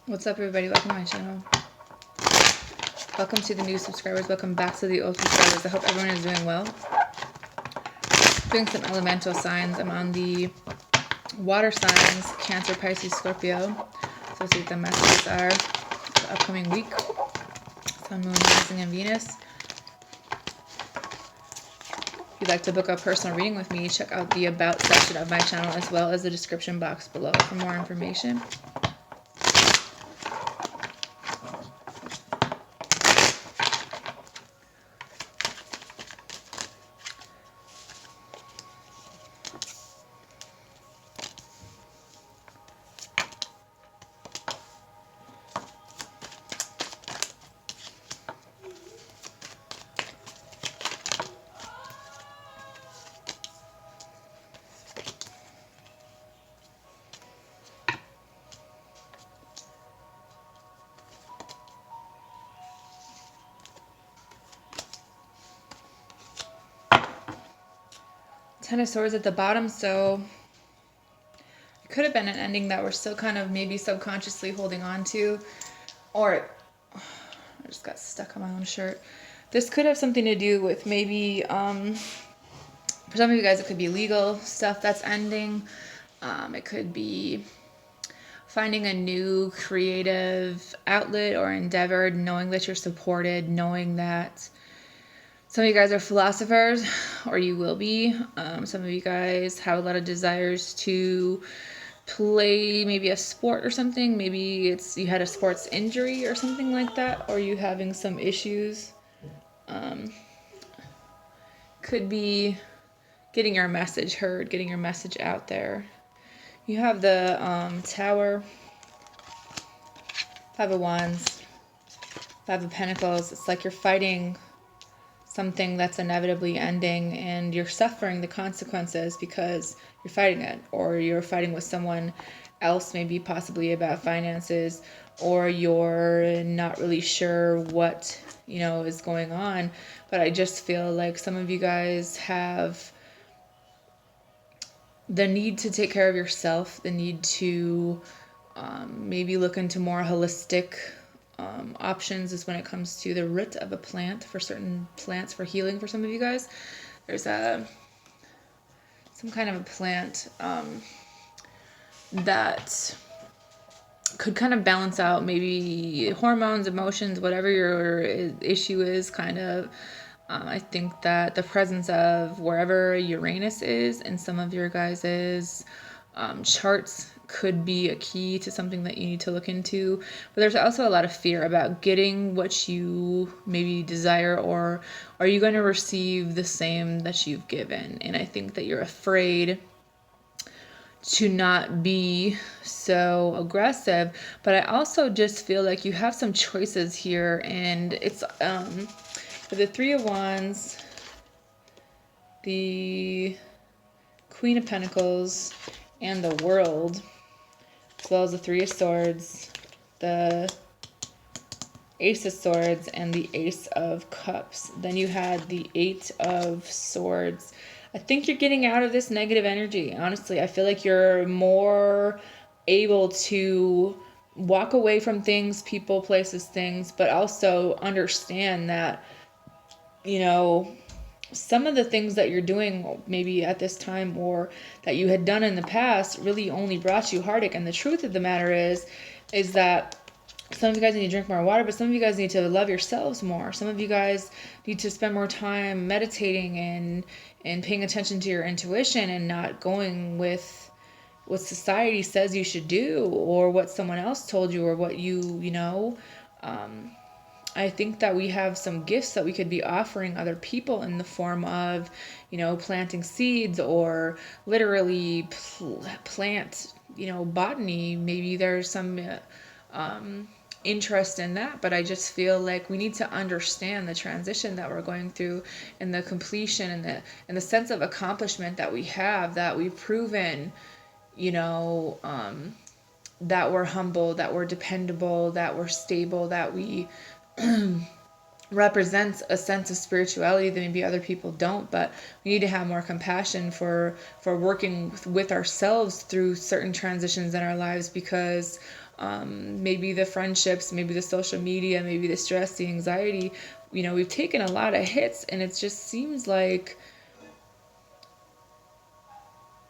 What's up, everybody? Welcome to my channel. Welcome to the new subscribers. Welcome back to the old subscribers. I hope everyone is doing well. Doing some elemental signs. I'm on the water signs, Cancer, Pisces, Scorpio. So see what the messages are for the upcoming week. Sun, Moon, Rising, and Venus. If you'd like to book a personal reading with me, check out the About section of my channel as well as the description box below for more information. Ten of Swords at the bottom, so it could have been an ending that we're still kind of maybe subconsciously holding on to, or I just got stuck on my own shirt. This could have something to do with maybe, for some of you guys, it could be legal stuff that's ending. It could be finding a new creative outlet or endeavor, knowing that you're supported, knowing that some of you guys are philosophers, or you will be. Some of you guys have a lot of desires to play maybe a sport or something. Maybe it's you had a sports injury or something like that, or you having some issues. Could be getting your message heard, getting your message out there. You have the Tower, Five of Wands, Five of Pentacles. It's like you're fighting something that's inevitably ending and you're suffering the consequences because you're fighting it, or you're fighting with someone else, maybe possibly about finances, or you're not really sure what is going on. But I just feel like some of you guys have the need to take care of yourself, the need to maybe look into more holistic options is when it comes to the root of a plant, for certain plants, for healing. For some of you guys, there's some kind of a plant that could kind of balance out maybe hormones, emotions, whatever your issue is, kind of. I think that the presence of wherever Uranus is in some of your guys's charts could be a key to something that you need to look into. But there's also a lot of fear about getting what you maybe desire, or are you going to receive the same that you've given? And I think that you're afraid to not be so aggressive. But I also just feel like you have some choices here, and it's for the Three of Wands, the Queen of Pentacles, and the World, as well as the Three of Swords, the Ace of Swords, and the Ace of Cups. Then you had the Eight of Swords. I think you're getting out of this negative energy. Honestly, I feel like you're more able to walk away from things, people, places, things, but also understand that, some of the things that you're doing maybe at this time or that you had done in the past really only brought you heartache. And the truth of the matter is that some of you guys need to drink more water, but some of you guys need to love yourselves more. Some of you guys need to spend more time meditating and paying attention to your intuition and not going with what society says you should do, or what someone else told you, or what I think that we have some gifts that we could be offering other people in the form of, planting seeds, or literally plant, botany. Maybe there's some interest in that, but I just feel like we need to understand the transition that we're going through, and the completion, and the sense of accomplishment that we have, that we've proven, that we're humble, that we're dependable, that we're stable, that we represents a sense of spirituality that maybe other people don't. But we need to have more compassion for working with ourselves through certain transitions in our lives, because maybe the friendships, maybe the social media, maybe the stress, the anxiety. You know, we've taken a lot of hits, and it just seems like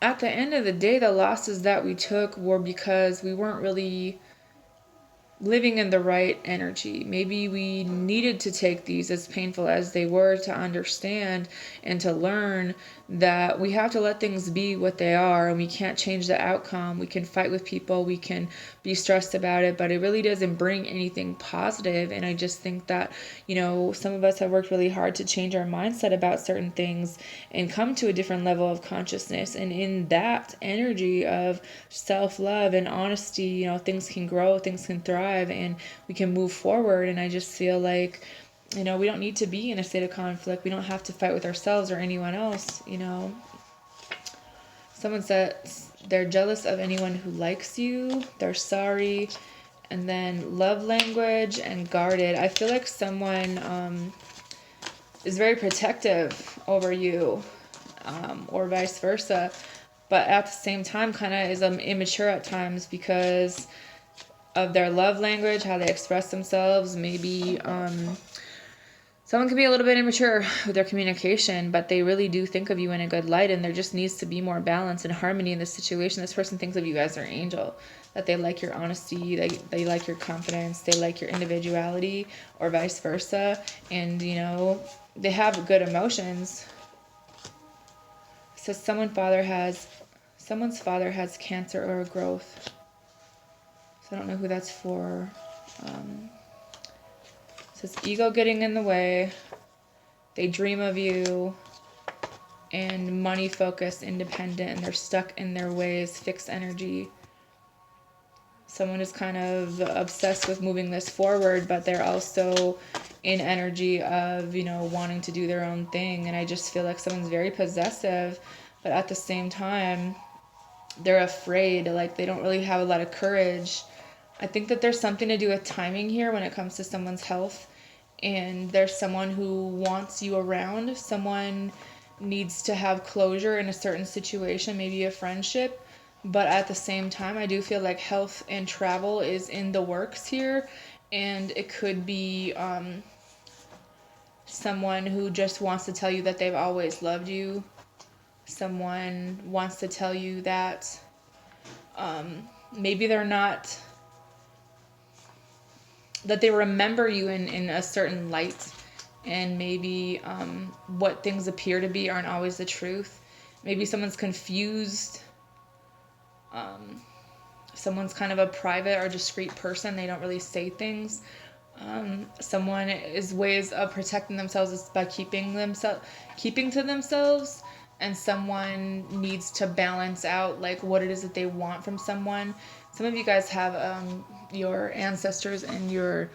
at the end of the day, the losses that we took were because we weren't really living in the right energy. Maybe we needed to take these, as painful as they were, to understand and to learn that we have to let things be what they are, and we can't change the outcome. We can fight with people, we can be stressed about it, but it really doesn't bring anything positive. And I just think that, you know, some of us have worked really hard to change our mindset about certain things and come to a different level of consciousness. And in that energy of self-love and honesty, you know, things can grow, things can thrive, and we can move forward. And I just feel like, you know, we don't need to be in a state of conflict. We don't have to fight with ourselves or anyone else. You know, someone said they're jealous of anyone who likes you, they're sorry, and then love language and guarded. I feel like someone is very protective over you, or vice versa, but at the same time kind of is immature at times because of their love language, how they express themselves. Maybe someone can be a little bit immature with their communication, but they really do think of you in a good light, and there just needs to be more balance and harmony in this situation. This person thinks of you as their angel, that they like your honesty, they like your confidence, they like your individuality, or vice versa. And, you know, they have good emotions. So someone's father has cancer or growth. So I don't know who that's for. It says ego getting in the way. They dream of you, and money focused, independent, and they're stuck in their ways, fixed energy. Someone is kind of obsessed with moving this forward, but they're also in energy of, you know, wanting to do their own thing. And I just feel like someone's very possessive, but at the same time, they're afraid. Like, they don't really have a lot of courage. I think that there's something to do with timing here when it comes to someone's health. And there's someone who wants you around. Someone needs to have closure in a certain situation, maybe a friendship. But at the same time, I do feel like health and travel is in the works here. And it could be someone who just wants to tell you that they've always loved you. Someone wants to tell you that maybe they're not, that they remember you in a certain light, and maybe what things appear to be aren't always the truth. Maybe someone's confused. Someone's kind of a private or discreet person. They don't really say things. Someone is ways of protecting themselves is by keeping to themselves, and someone needs to balance out like what it is that they want from someone. Some of you guys have your ancestors and your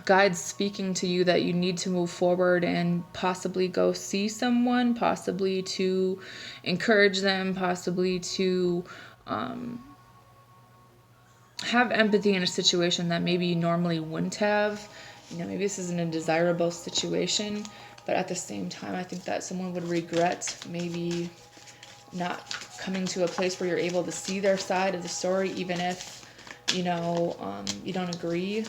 guides speaking to you that you need to move forward and possibly go see someone, possibly to encourage them, possibly to have empathy in a situation that maybe you normally wouldn't have. You know, maybe this isn't a desirable situation, but at the same time, I think that someone would regret maybe not coming to a place where you're able to see their side of the story, even if, you know, you don't agree.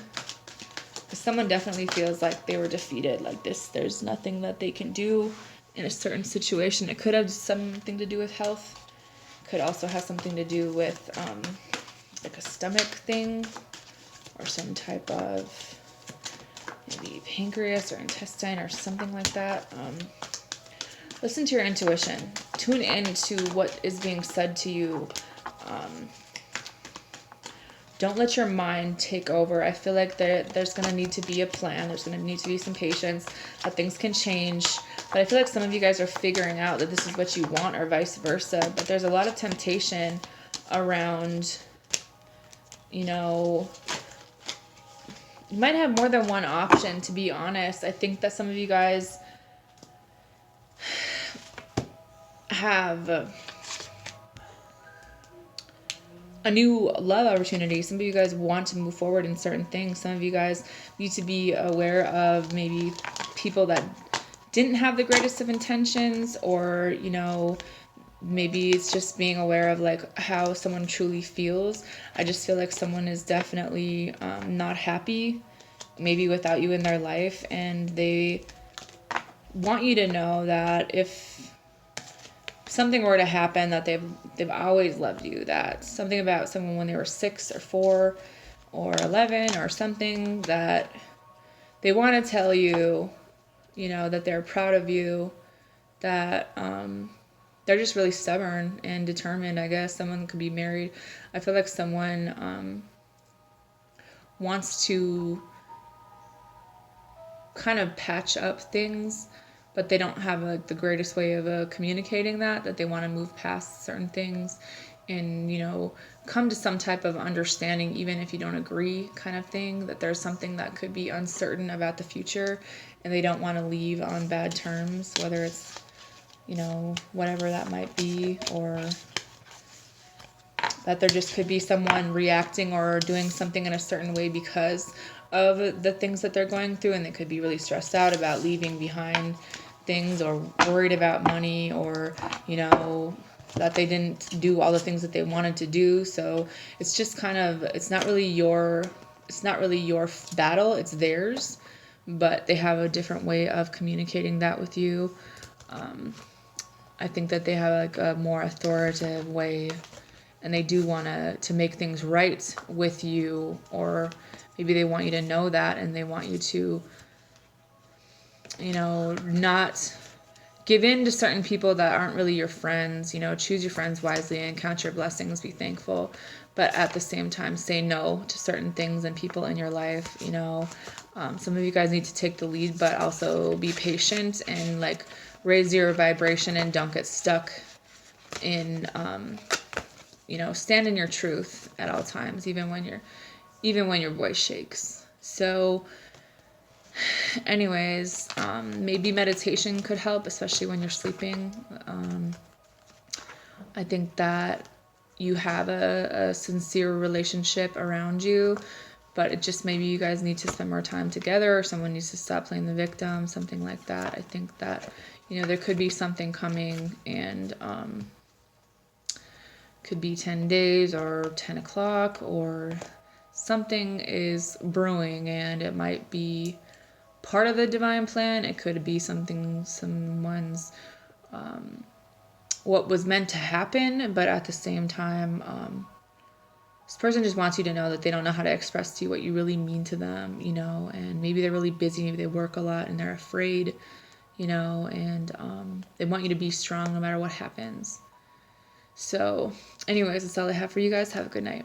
Because someone definitely feels like they were defeated, like this, there's nothing that they can do in a certain situation. It could have something to do with health. Could also have something to do with like a stomach thing, or some type of maybe pancreas or intestine or something like that. Listen to your intuition. Tune in to what is being said to you. Don't let your mind take over. I feel like there's going to need to be a plan. There's going to need to be some patience. That things can change. But I feel like some of you guys are figuring out that this is what you want, or vice versa. But there's a lot of temptation around, you know, you might have more than one option, to be honest. I think that some of you guys have a new love opportunity. Some of you guys want to move forward in certain things. Some of you guys need to be aware of maybe people that didn't have the greatest of intentions, or, you know, maybe it's just being aware of like how someone truly feels. I just feel like someone is definitely not happy, maybe without you in their life, and they want you to know that if something were to happen, that they've always loved you. That something about someone when they were 6 or 4 or 11 or something, that they want to tell you, you know, that they're proud of you, that they're just really stubborn and determined. I guess someone could be married. I feel like someone wants to kind of patch up things, but they don't have like the greatest way of communicating that they want to move past certain things and, you know, come to some type of understanding, even if you don't agree, kind of thing, that there's something that could be uncertain about the future and they don't want to leave on bad terms, whether it's, you know, whatever that might be, or that there just could be someone reacting or doing something in a certain way because of the things that they're going through, and they could be really stressed out about leaving behind things, or worried about money, or, you know, that they didn't do all the things that they wanted to do. So it's just kind of, it's not really your battle, it's theirs, but they have a different way of communicating that with you. I think that they have like a more authoritative way, and they do want to make things right with you, or maybe they want you to know that, and they want you to, you know, not give in to certain people that aren't really your friends. You know, choose your friends wisely and count your blessings, be thankful, but at the same time say no to certain things and people in your life. You know, some of you guys need to take the lead, but also be patient and like raise your vibration and don't get stuck in you know, stand in your truth at all times, even when your voice shakes. So anyways, maybe meditation could help, especially when you're sleeping. I think that you have a sincere relationship around you, but it just, maybe you guys need to spend more time together, or someone needs to stop playing the victim, something like that. I think that, you know, there could be something coming, and could be 10 days or 10 o'clock, or something is brewing, and it might be part of the divine plan. It could be someone's what was meant to happen, but at the same time, this person just wants you to know that they don't know how to express to you what you really mean to them, you know, and maybe they're really busy, maybe they work a lot and they're afraid, you know, and they want you to be strong no matter what happens. So anyways, that's all I have for you guys. Have a good night.